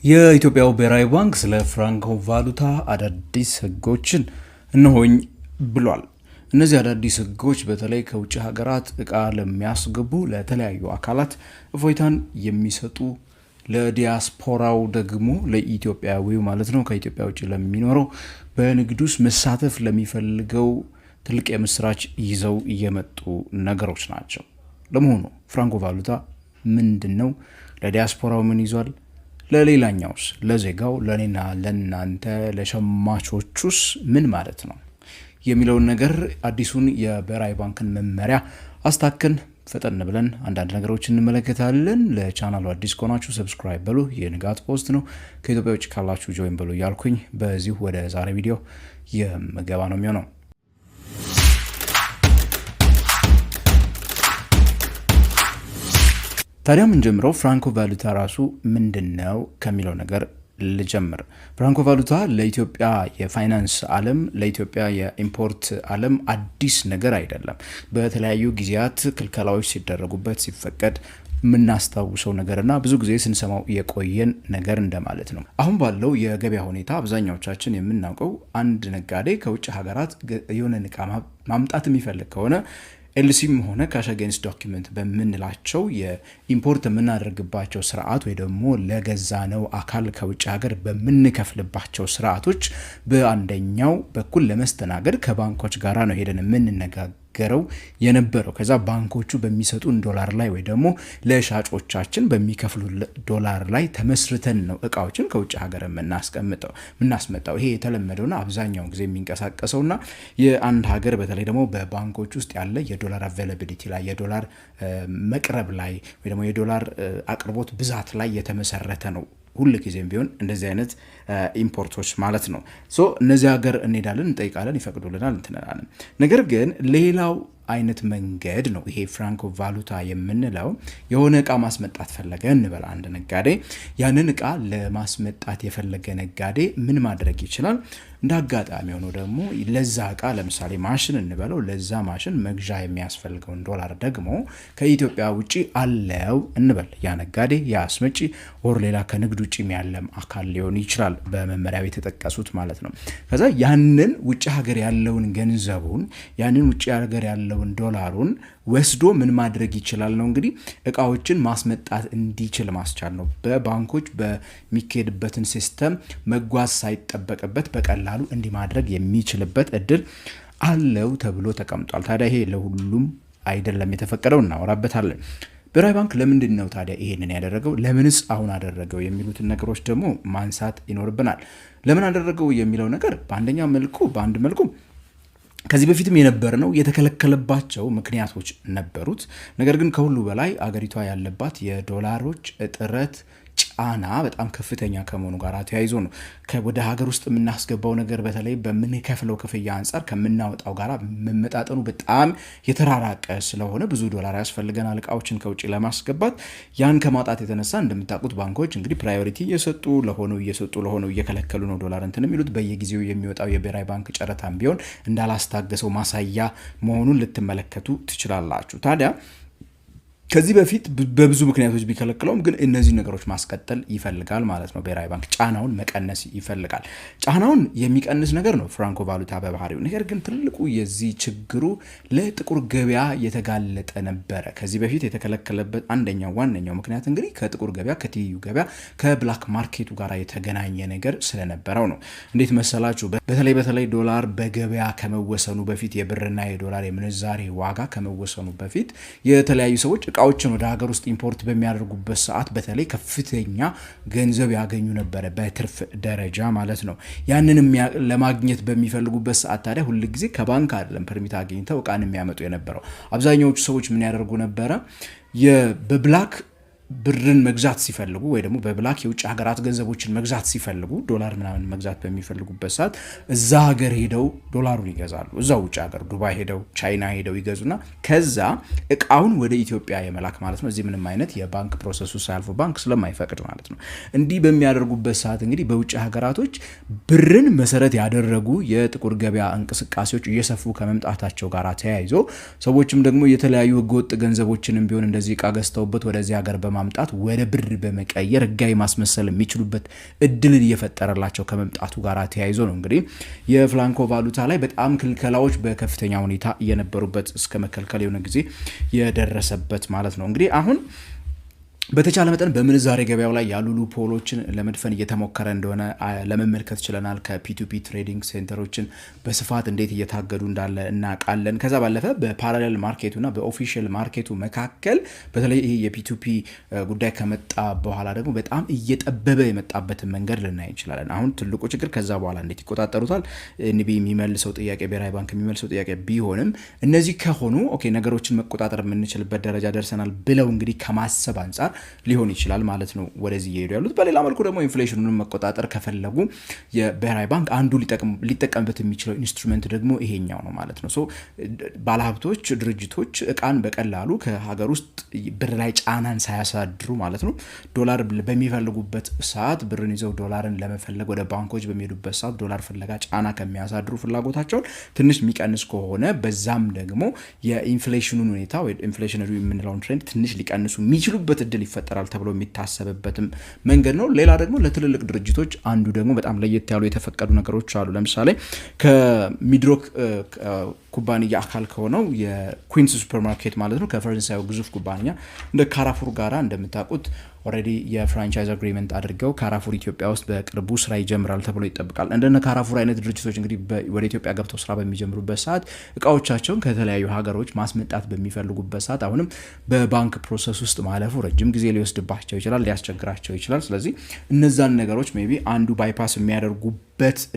የኢትዮጵያው ብሔራዊ ባንክ ስለ ፍራንኮ ቫሉታ አዳዲስ ህጎችን እንሆኝ ብሏል። እነዚህ አዳዲስ ህጎች በተለይ ከውጭ ሀገራት እቃ ለሚያስገቡ ለተለያዩ አካላት እፎይታን የሚሰጡ ለዲያስፖራው ደግሞ ለኢትዮጵያዊው ማለት ነው ከኢትዮጵያ ውጭ ለሚኖረው በንግድ ውስጥ መሳተፍ ለሚፈልገው ትልቅ የምስራች ይዘው እየመጡ ነገሮች ናቸው። ለመሆኑ ፍራንኮ ቫሉታ ምንድነው? ለዲያስፖራው ምን ይዟል? ለሌላኛውስ ለዜጋው ለኔና ለናንተ ለሸማቾቹስ ምን ማለት ነው የሚለውን ነገር አዲሱን የብሔራዊ ባንክን መመሪያ አስታከን ፈጠን ብለን አንዳንድ ነገሮችን እንመለከታለን። ለቻናሉ አዲስ ከሆናችሁ ሰብስክራይብ በሉ። የንጋት ፖስት ነው። ከኢትዮጵያ ውጭ ካላችሁ ጆይን በሉ እያልኩኝ በዚሁ ወደ ዛሬ ቪዲዮ የምገባ ነው የሚሆነው። ታዲያ ምን ጀምረው ፍራንኮ ቫሉታ ራሱ ምንድነው ከሚለው ነገር ልጀምር። ፍራንኮ ቫሉታ ለኢትዮጵያ የፋይናንስ ዓለም ለኢትዮጵያ የኢምፖርት ዓለም አዲስ ነገር አይደለም። በተለያዩ ጊዜያት ክልከላዎች ሲደረጉበት ሲፈቀድ የምናስታውሰው ነገርና ብዙ ጊዜ ስንሰማው የቆየን ነገር እንደማለት ነው። አሁን ባለው የገበያ ሁኔታ አብዛኛዎቻችን የምናውቀው አንድ ነጋዴ ከውጭ ሀገራት የሆነ ዕቃ ማምጣት የሚፈልግ ከሆነ ኤልሲም ሆነ ካሽ አጌንስት ዶክመንት በምንላቸው የኢምፖርት የምናደርግባቸው ስርዓት ወይ ደግሞ ለገዛነው አካል ከውጭ ሀገር በምንከፍልባቸው ስርዓቶች በአንደኛው በኩል ለመስተናገድ ከባንኮች ጋራ ነው ሄደን የምንነጋገረው የነበረው። ከዛ ባንኮቹ በሚሰጡን ዶላር ላይ ወይ ደግሞ ለሻጮቻችን በሚከፍሉ ዶላር ላይ ተመስርተን ነው እቃዎችን ከውጭ ሀገር የምናስመጣው። ይሄ የተለመደውና አብዛኛውን ጊዜ የሚንቀሳቀሰውና የአንድ ሀገር በተለይ ደግሞ በባንኮች ውስጥ ያለ የዶላር አቬይላቢሊቲ ላይ የዶላር መቅረብ ላይ ወይ ደግሞ የዶላር አቅርቦት ብዛት ላይ የተመሰረተ ነው። ሁሉ ጊዜም ቢሆን እንደዚህ አይነት ኢምፖርቶች ማለት ነው። እነዚህ ሀገር እንሄዳለን፣ እንጠይቃለን፣ ይፈቅዱልናል፣ እንትናለን። ነገር ግን ሌላው አይነት መንገድ ነው ይሄ ፍራንኮ ቫሉታ የምንለው። የሆነ እቃ ማስመጣት ፈለገ እንበል አንድ ነጋዴ። ያንን እቃ ለማስመጣት የፈለገ ነጋዴ ምን ማድረግ ይችላል? እንደ አጋጣሚ ሆኖ ደግሞ ለዛ እቃ ለምሳሌ ማሽን እንበለው፣ ለዛ ማሽን መግዣ የሚያስፈልገውን ዶላር ደግሞ ከኢትዮጵያ ውጪ አለው እንበል። ያ ነጋዴ ያ አስመጪ ወር ሌላ ከንግድ ውጪ ያለም አካል ሊሆን ይችላል፣ በመመሪያው የተጠቀሱት ማለት ነው። ከዛ ያንን ውጪ ሀገር ያለውን ገንዘቡን ያንን ውጪ ሀገር ያለውን ዶላሩን ወስዶ ምን ማድረግ ይችላል ነው እንግዲህ እቃዎችን ማስመጣት እንዲችል ማስቻል ነው። በባንኮች በሚካሄድበትን ሲስተም መጓዝ ሳይጠበቅበት በቀላሉ እንዲህ ማድረግ የሚችልበት እድል አለው ተብሎ ተቀምጧል። ታዲያ ይሄ ለሁሉም አይደለም የተፈቀደው፣ እናወራበታለን። ብሔራዊ ባንክ ለምንድን ነው ታዲያ ይሄንን ያደረገው? ለምንስ አሁን አደረገው? የሚሉትን ነገሮች ደግሞ ማንሳት ይኖርብናል። ለምን አደረገው የሚለው ነገር በአንድ መልኩ ከዚህ በፊትም የነበረ ነው። የተከለከለባቸው ምክንያቶች ነበሩት። ነገር ግን ከሁሉ በላይ አገሪቷ ያለባት የዶላሮች እጥረት ጫና በጣም ከፍተኛ ከመሆኑ ጋር ተያይዞ ነው ወደ ሀገር ውስጥ የምናስገባው ነገር በተለይ በምንከፍለው ክፍያ አንጻር ከምናወጣው ጋር መመጣጠኑ በጣም የተራራቀ ስለሆነ ብዙ ዶላር ያስፈልገናል እቃዎችን ከውጭ ለማስገባት። ያን ከማውጣት የተነሳ እንደምታውቁት ባንኮች እንግዲህ ፕራዮሪቲ እየሰጡ ለሆነው እየከለከሉ ነው ዶላር እንትን የሚሉት። በየጊዜው የሚወጣው የብሔራዊ ባንክ ጨረታም ቢሆን እንዳላስታገሰው ማሳያ መሆኑን ልትመለከቱ ትችላላችሁ። ታዲያ ከዚህ በፊት በብዙ ምክንያቶች ቢከለክለውም ግን እነዚህ ነገሮች ማስቀጠል ይፈልጋል ማለት ነው። ብሔራዊ ባንክ ጫናውን መቀነስ ይፈልጋል። ጫናውን የሚቀንስ ነገር ነው ፍራንኮ ቫሉታ በባህሪው። ነገር ግን ትልቁ የዚህ ችግሩ ለጥቁር ገበያ የተጋለጠ ነበረ። ከዚህ በፊት የተከለከለበት ዋነኛው ምክንያት እንግዲህ ከጥቁር ገበያ ከትይዩ ገበያ ከብላክ ማርኬቱ ጋር የተገናኘ ነገር ስለነበረው ነው። እንዴት መሰላችሁ? በተለይ ዶላር በገበያ ከመወሰኑ በፊት የብርና የዶላር የምንዛሬ ዋጋ ከመወሰኑ በፊት የተለያዩ ሰዎች እቃዎችን ወደ ሀገር ውስጥ ኢምፖርት በሚያደርጉበት ሰዓት በተለይ ከፍተኛ ገንዘብ ያገኙ ነበረ፣ በትርፍ ደረጃ ማለት ነው። ያንንም ለማግኘት በሚፈልጉበት ሰዓት ታዲያ ሁሉ ጊዜ ከባንክ አይደለም ፐርሚት አግኝተው እቃን የሚያመጡ የነበረው። አብዛኛዎቹ ሰዎች ምን ያደርጉ ነበረ? በብላክ ብርን መግዛት ሲፈልጉ ወይ ደግሞ በብላክ የውጭ ሀገራት ገንዘቦችን መግዛት ሲፈልጉ ዶላር ምናምን መግዛት በሚፈልጉበት ሰዓት እዛ ሀገር ሄደው ዶላሩን ይገዛሉ። እዛው ውጭ ሀገር ዱባይ ሄደው ቻይና ሄደው ይገዙና ከዛ እቃውን ወደ ኢትዮጵያ የመላክ ማለት ነው። እዚህ ምንም አይነት የባንክ ፕሮሰሱ ሳያልፉ ባንክ ስለማይፈቅድ ማለት ነው። እንዲህ በሚያደርጉበት ሰዓት እንግዲህ በውጭ ሀገራቶች ብርን መሰረት ያደረጉ የጥቁር ገበያ እንቅስቃሴዎች እየሰፉ ከመምጣታቸው ጋር ተያይዞ ሰዎችም ደግሞ የተለያዩ ህገወጥ ገንዘቦችንም ቢሆን እንደዚህ እቃ ገዝተውበት ወደዚህ ሀገር በማምጣት ወደ ብር በመቀየር ህጋዊ ማስመሰል የሚችሉበት እድልን እየፈጠረላቸው ከመምጣቱ ጋር ተያይዞ ነው እንግዲህ የፍራንኮ ቫሉታ ላይ በጣም ክልከላዎች በከፍተኛ ሁኔታ እየነበሩበት እስከ መከልከል የሆነ ጊዜ የደረሰበት ማለት ነው። እንግዲህ አሁን በተቻለ መጠን በምንዛሬ ገበያው ላይ ያሉ ሉፖሎችን ለመድፈን እየተሞከረ እንደሆነ ለመመልከት ችለናል። ከፒቱፒ ትሬዲንግ ሴንተሮችን በስፋት እንዴት እየታገዱ እንዳለ እናውቃለን። ከዛ ባለፈ በፓራሌል ማርኬቱና በኦፊሻል ማርኬቱ መካከል በተለይ ይሄ የፒቱፒ ጉዳይ ከመጣ በኋላ ደግሞ በጣም እየጠበበ የመጣበትን መንገድ ልናይ እንችላለን። አሁን ትልቁ ችግር ከዛ በኋላ እንዴት ይቆጣጠሩታል ኤንቢ የሚመልሰው ጥያቄ፣ ብሔራዊ ባንክ የሚመልሰው ጥያቄ ቢሆንም እነዚህ ከሆኑ ኦኬ ነገሮችን መቆጣጠር የምንችልበት ደረጃ ደርሰናል ብለው እንግዲህ ከማሰብ አንጻር ሊሆን ይችላል ማለት ነው ወደዚህ እየሄዱ ያሉት። በሌላ መልኩ ደግሞ ኢንፍሌሽኑን መቆጣጠር ከፈለጉ የብሔራዊ ባንክ አንዱ ሊጠቀምበት የሚችለው ኢንስትሩመንት ደግሞ ይሄኛው ነው ማለት ነው። ሶ ባለሀብቶች፣ ድርጅቶች እቃን በቀላሉ ከሀገር ውስጥ ብር ላይ ጫናን ሳያሳድሩ ማለት ነው ዶላር በሚፈልጉበት ሰዓት ብርን ይዘው ዶላርን ለመፈለግ ወደ ባንኮች በሚሄዱበት ሰዓት ዶላር ፍለጋ ጫና ከሚያሳድሩ ፍላጎታቸውን ትንሽ የሚቀንስ ከሆነ በዛም ደግሞ የኢንፍሌሽኑን ሁኔታ ወይ ኢንፍሌሽነሪ የምንለውን ትሬንድ ትንሽ ሊቀንሱ የሚችሉበት እድል ይፈጠራል ተብሎ የሚታሰብበትም መንገድ ነው። ሌላ ደግሞ ለትልልቅ ድርጅቶች አንዱ ደግሞ በጣም ለየት ያሉ የተፈቀዱ ነገሮች አሉ። ለምሳሌ ከሚድሮክ ኩባንያ አካል ከሆነው የኩዊንስ ሱፐርማርኬት ማለት ነው ከፈረንሳዩ ግዙፍ ኩባንያ እንደ ካራፉር ጋራ እንደምታውቁት ኦሬዲ የፍራንቻይዝ አግሪመንት አድርገው ካራፉር ኢትዮጵያ ውስጥ በቅርቡ ስራ ይጀምራል ተብሎ ይጠብቃል። እንደነ ካራፉር አይነት ድርጅቶች እንግዲህ ወደ ኢትዮጵያ ገብተው ስራ በሚጀምሩበት ሰዓት እቃዎቻቸውን ከተለያዩ ሀገሮች ማስመጣት በሚፈልጉበት ሰዓት አሁንም በባንክ ፕሮሰስ ውስጥ ማለፉ ረጅም ጊዜ ሊወስድባቸው ይችላል፣ ሊያስቸግራቸው ይችላል። ስለዚህ እነዛን ነገሮች ሜይ ቢ አንዱ ባይፓስ የሚያደርጉበት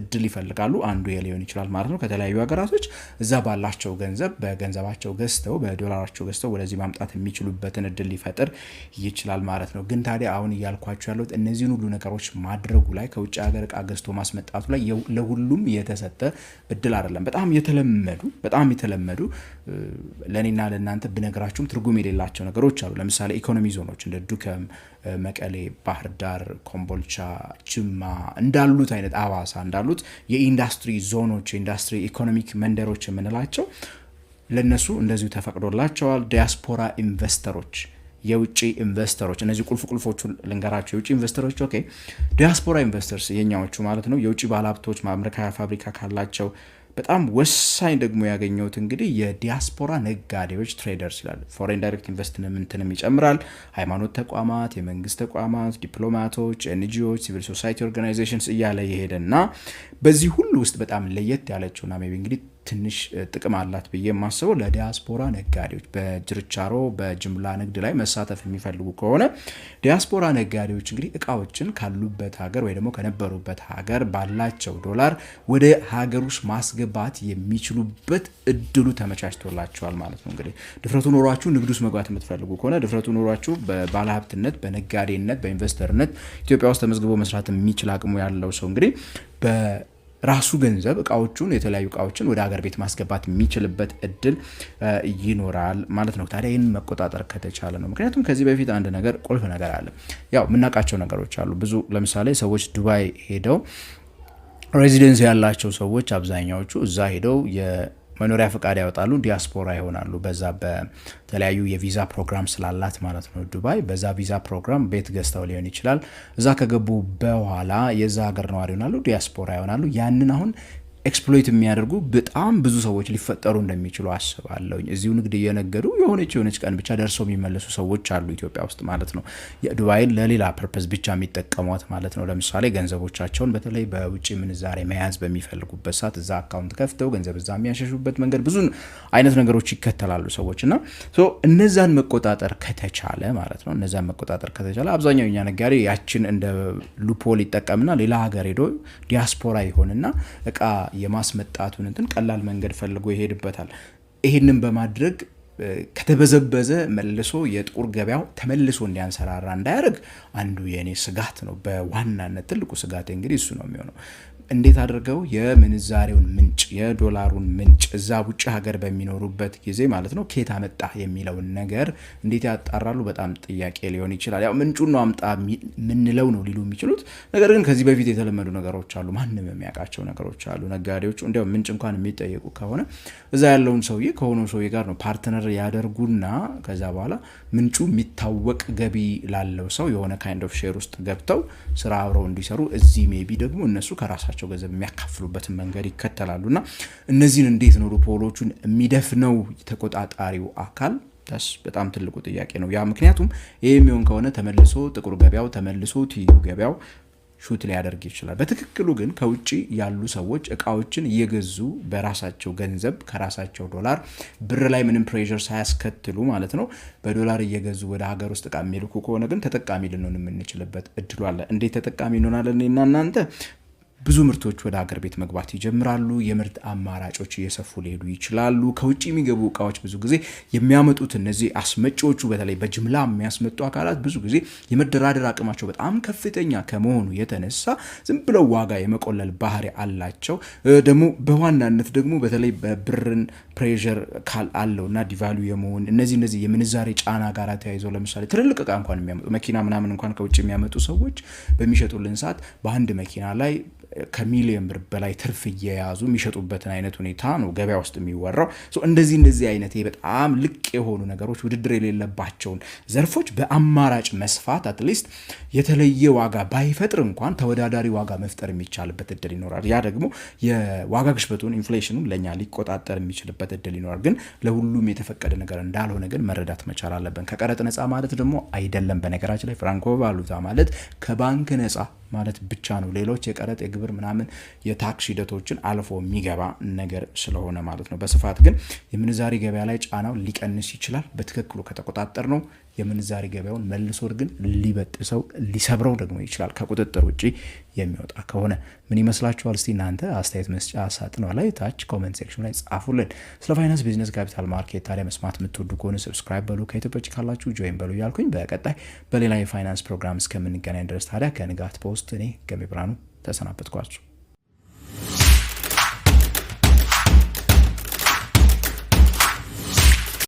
እድል ይፈልጋሉ። አንዱ ሊሆን ይችላል ማለት ነው ከተለያዩ ሀገራቶች እዛ ባላቸው ገንዘብ በገንዘባቸው ገዝተው በዶላራቸው ገዝተው ወደዚህ ማምጣት የሚችሉበትን እድል ሊፈጥር ይችላል ማለት ነው። ግን ታዲያ አሁን እያልኳቸው ያሉት እነዚህን ሁሉ ነገሮች ማድረጉ ላይ ከውጭ ሀገር እቃ ገዝቶ ማስመጣቱ ላይ ለሁሉም የተሰጠ እድል አይደለም። በጣም የተለመዱ ለኔና ለእናንተ ብነግራችሁም ትርጉም የሌላቸው ነገሮች አሉ። ለምሳሌ ኢኮኖሚ ዞኖች እንደ ዱከም፣ መቀሌ፣ ባህር ዳር፣ ኮምቦልቻ፣ ጅማ እንዳሉት አይነት አዋሳ እንዳሉት የኢንዱስትሪ ዞኖች የኢንዱስትሪ ኢኮኖሚክ መንደሮች የምንላቸው ለነሱ እንደዚሁ ተፈቅዶላቸዋል። ዲያስፖራ ኢንቨስተሮች የውጭ ኢንቨስተሮች እነዚህ ቁልፎቹን ልንገራቸው። የውጭ ኢንቨስተሮች ኦኬ ዲያስፖራ ኢንቨስተርስ የኛዎቹ ማለት ነው የውጭ ባለሀብቶች ማምረቻ ፋብሪካ ካላቸው በጣም ወሳኝ ደግሞ ያገኘሁት እንግዲህ የዲያስፖራ ነጋዴዎች ትሬደርስ ይላል። ፎሬን ዳይሬክት ኢንቨስትመንትንም ይጨምራል። ሃይማኖት ተቋማት፣ የመንግስት ተቋማት፣ ዲፕሎማቶች፣ ኤንጂኦዎች፣ ሲቪል ሶሳይቲ ኦርጋናይዜሽንስ እያለ የሄደና በዚህ ሁሉ ውስጥ በጣም ለየት ያለችውና ሜይ ቢ እንግዲህ ትንሽ ጥቅም አላት ብዬ የማስበው ለዲያስፖራ ነጋዴዎች በችርቻሮ በጅምላ ንግድ ላይ መሳተፍ የሚፈልጉ ከሆነ ዲያስፖራ ነጋዴዎች እንግዲህ እቃዎችን ካሉበት ሀገር ወይ ደግሞ ከነበሩበት ሀገር ባላቸው ዶላር ወደ ሀገር ውስጥ ማስገባት የሚችሉበት እድሉ ተመቻችቶላቸዋል ማለት ነው። እንግዲህ ድፍረቱ ኖሯችሁ ንግድ ውስጥ መግባት የምትፈልጉ ከሆነ ድፍረቱ ኖሯችሁ በባለሀብትነት፣ በነጋዴነት፣ በኢንቨስተርነት ኢትዮጵያ ውስጥ ተመዝግቦ መስራት የሚችል አቅሙ ያለው ሰው እንግዲህ ራሱ ገንዘብ እቃዎቹን የተለያዩ እቃዎችን ወደ ሀገር ቤት ማስገባት የሚችልበት እድል ይኖራል ማለት ነው። ታዲያ ይህን መቆጣጠር ከተቻለ ነው። ምክንያቱም ከዚህ በፊት አንድ ነገር ቁልፍ ነገር አለ። ያው የምናውቃቸው ነገሮች አሉ ብዙ። ለምሳሌ ሰዎች ዱባይ ሄደው ሬዚደንስ ያላቸው ሰዎች አብዛኛዎቹ እዛ ሄደው መኖሪያ ፈቃድ ያወጣሉ፣ ዲያስፖራ ይሆናሉ። በዛ በተለያዩ የቪዛ ፕሮግራም ስላላት ማለት ነው ዱባይ። በዛ ቪዛ ፕሮግራም ቤት ገዝተው ሊሆን ይችላል። እዛ ከገቡ በኋላ የዛ ሀገር ነዋሪ ይሆናሉ፣ ዲያስፖራ ይሆናሉ። ያንን አሁን ኤክስፕሎይት የሚያደርጉ በጣም ብዙ ሰዎች ሊፈጠሩ እንደሚችሉ አስባለሁ። እዚሁ ንግድ እየነገዱ የሆነች ቀን ብቻ ደርሰው የሚመለሱ ሰዎች አሉ ኢትዮጵያ ውስጥ ማለት ነው። ዱባይን ለሌላ ፐርፐስ ብቻ የሚጠቀሟት ማለት ነው። ለምሳሌ ገንዘቦቻቸውን በተለይ በውጭ ምንዛሬ መያዝ በሚፈልጉበት ሰዓት እዛ አካውንት ከፍተው ገንዘብ እዛ የሚያሸሹበት መንገድ ብዙ አይነት ነገሮች ይከተላሉ ሰዎች እና እነዛን መቆጣጠር ከተቻለ ማለት ነው አብዛኛው እኛ ነጋዴ ያችን እንደ ሉፖል ይጠቀምና ሌላ ሀገር ሄዶ ዲያስፖራ ይሆንና እቃ የማስመጣቱን እንትን ቀላል መንገድ ፈልጎ ይሄድበታል። ይሄንን በማድረግ ከተበዘበዘ መልሶ የጥቁር ገበያው ተመልሶ እንዲያንሰራራ እንዳያደርግ አንዱ የኔ ስጋት ነው። በዋናነት ትልቁ ስጋት እንግዲህ እሱ ነው የሚሆነው። እንዴት አድርገው የምንዛሬውን ምንጭ የዶላሩን ምንጭ እዛ ውጭ ሀገር በሚኖሩበት ጊዜ ማለት ነው ከየት አመጣ የሚለውን ነገር እንዴት ያጣራሉ? በጣም ጥያቄ ሊሆን ይችላል። ያው ምንጩን ነው አምጣ ምንለው ነው ሊሉ የሚችሉት። ነገር ግን ከዚህ በፊት የተለመዱ ነገሮች አሉ፣ ማንም የሚያውቃቸው ነገሮች አሉ። ነጋዴዎቹ እንዲያው ምንጭ እንኳን የሚጠየቁ ከሆነ እዛ ያለውን ሰውዬ ከሆነ ሰውዬ ጋር ነው ፓርትነር ያደርጉና ከዛ በኋላ ምንጩ የሚታወቅ ገቢ ላለው ሰው የሆነ ካይንድ ኦፍ ሼር ውስጥ ገብተው ስራ አብረው እንዲሰሩ እዚህ ሜቢ ደግሞ እነሱ ከራሳቸው ገንዘብ የሚያካፍሉበትን መንገድ ይከተላሉና እነዚህን እንዴት ነው ሉፖሎቹን የሚደፍነው ተቆጣጣሪው አካል? በጣም ትልቁ ጥያቄ ነው ያ። ምክንያቱም ይሄ የሚሆን ከሆነ ተመልሶ ጥቁር ገበያው ተመልሶ ትይዩ ገበያው ሹት ሊያደርግ ይችላል። በትክክሉ ግን ከውጪ ያሉ ሰዎች እቃዎችን እየገዙ በራሳቸው ገንዘብ ከራሳቸው ዶላር ብር ላይ ምንም ፕሬሸር ሳያስከትሉ ማለት ነው በዶላር እየገዙ ወደ ሀገር ውስጥ እቃ የሚልኩ ከሆነ ግን ተጠቃሚ ልንሆን የምንችልበት እድሉ አለ። እንዴት ተጠቃሚ እንሆናለን? እኔና እናንተ ብዙ ምርቶች ወደ ሀገር ቤት መግባት ይጀምራሉ። የምርት አማራጮች እየሰፉ ሊሄዱ ይችላሉ። ከውጪ የሚገቡ እቃዎች ብዙ ጊዜ የሚያመጡት እነዚህ አስመጪዎቹ በተለይ በጅምላ የሚያስመጡ አካላት ብዙ ጊዜ የመደራደር አቅማቸው በጣም ከፍተኛ ከመሆኑ የተነሳ ዝም ብለው ዋጋ የመቆለል ባህሪ አላቸው። ደግሞ በዋናነት ደግሞ በተለይ በብርን ፕሬሸር አለውና ዲቫሉ የመሆን እነዚህ የምንዛሬ ጫና ጋር ተያይዘው ለምሳሌ ትልልቅ እቃ እንኳን የሚያመጡ መኪና ምናምን እንኳን ከውጪ የሚያመጡ ሰዎች በሚሸጡልን ሰዓት በአንድ መኪና ላይ ከሚሊዮን ብር በላይ ትርፍ እየያዙ የሚሸጡበትን አይነት ሁኔታ ነው ገበያ ውስጥ የሚወራው። እንደዚህ አይነት በጣም ልቅ የሆኑ ነገሮች ውድድር የሌለባቸውን ዘርፎች በአማራጭ መስፋት አትሊስት የተለየ ዋጋ ባይፈጥር እንኳን ተወዳዳሪ ዋጋ መፍጠር የሚቻልበት እድል ይኖራል። ያ ደግሞ የዋጋ ግሽበቱን ኢንፍሌሽኑን ለኛ ሊቆጣጠር የሚችልበት እድል ይኖራል። ግን ለሁሉም የተፈቀደ ነገር እንዳልሆነ ግን መረዳት መቻል አለብን። ከቀረጥ ነፃ ማለት ደግሞ አይደለም። በነገራችን ላይ ፍራንኮ ቫሉታ ማለት ከባንክ ነፃ ማለት ብቻ ነው። ሌሎች የቀረጥ የግብር ምናምን የታክስ ሂደቶችን አልፎ የሚገባ ነገር ስለሆነ ማለት ነው። በስፋት ግን የምንዛሪ ገበያ ላይ ጫናው ሊቀንስ ይችላል በትክክሉ ከተቆጣጠር ነው። የምንዛሪ ገበያውን መልሶ ግን ሊበጥሰው ሊሰብረው ደግሞ ይችላል ከቁጥጥር ውጪ የሚወጣ ከሆነ። ምን ይመስላችኋል? እስቲ እናንተ አስተያየት መስጫ ሳጥኗ ላይ ታች ኮሜንት ሴክሽን ላይ ጻፉልን። ስለ ፋይናንስ፣ ቢዝነስ፣ ካፒታል ማርኬት ታዲያ መስማት የምትወዱ ከሆነ ሰብስክራይብ በሉ፣ ከኢትዮጵያ ካላችሁ ጆይን በሉ እያልኩኝ በቀጣይ በሌላ የፋይናንስ ፕሮግራም እስከምንገናኝ ድረስ ታዲያ ከንጋት ፖስት እኔ ገሜ ብርሃኑ ተሰናበትኳችሁ።